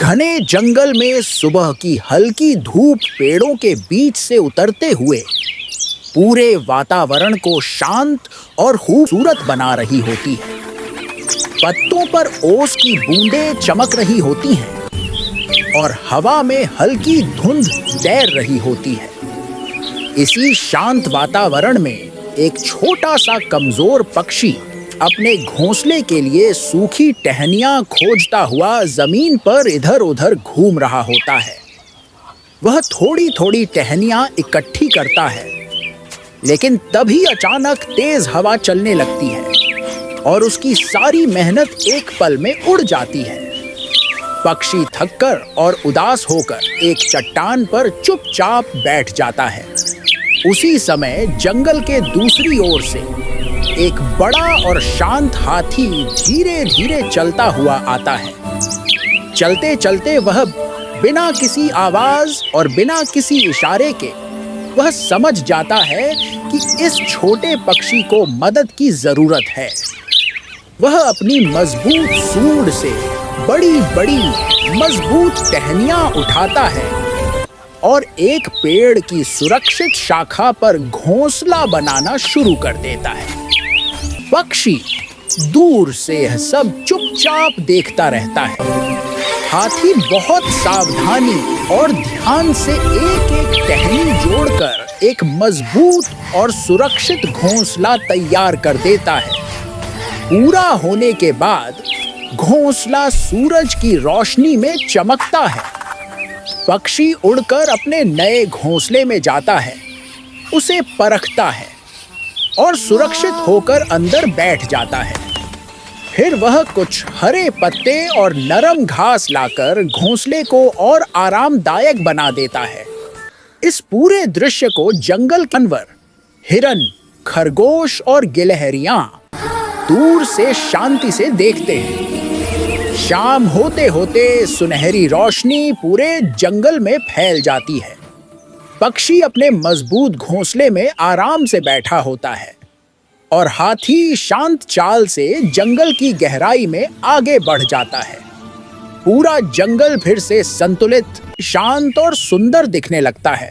घने जंगल में सुबह की हल्की धूप पेड़ों के बीच से उतरते हुए पूरे वातावरण को शांत और खूबसूरत बना रही होती है। पत्तों पर ओस की बूंदें चमक रही होती हैं और हवा में हल्की धुंध तैर रही होती है। इसी शांत वातावरण में एक छोटा सा कमजोर पक्षी अपने घोंसले के लिए सूखी टहनियां खोजता हुआ जमीन पर इधर उधर घूम रहा होता है। वह थोड़ी थोड़ी टहनियां इकट्ठी करता है, लेकिन तभी अचानक तेज हवा चलने लगती है और उसकी सारी मेहनत एक पल में उड़ जाती है। पक्षी थककर और उदास होकर एक चट्टान पर चुपचाप बैठ जाता है। उसी समय जंगल के दूसरी ओर से एक बड़ा और शांत हाथी धीरे धीरे चलता हुआ आता है। चलते चलते वह बिना किसी आवाज और बिना किसी इशारे के वह समझ जाता है कि इस छोटे पक्षी को मदद की जरूरत है। वह अपनी मजबूत सूंड से बड़ी बड़ी मजबूत टहनियां उठाता है और एक पेड़ की सुरक्षित शाखा पर घोंसला बनाना शुरू कर देता है। पक्षी दूर से यह सब चुपचाप देखता रहता है। हाथी बहुत सावधानी और ध्यान से एक एक टहनी जोड़कर एक मजबूत और सुरक्षित घोंसला तैयार कर देता है। पूरा होने के बाद घोंसला सूरज की रोशनी में चमकता है। पक्षी उड़कर अपने नए घोंसले में जाता है, उसे परखता है और सुरक्षित होकर अंदर बैठ जाता है। फिर वह कुछ हरे पत्ते और नरम घास लाकर घोंसले को और आरामदायक बना देता है। इस पूरे दृश्य को जंगल के जानवर, हिरन, खरगोश और गिलहरियां दूर से शांति से देखते हैं। शाम होते होते सुनहरी रोशनी पूरे जंगल में फैल जाती है। पक्षी अपने मजबूत घोंसले में आराम से बैठा होता है और हाथी शांत चाल से जंगल की गहराई में आगे बढ़ जाता है। पूरा जंगल फिर से संतुलित, शांत और सुंदर दिखने लगता है।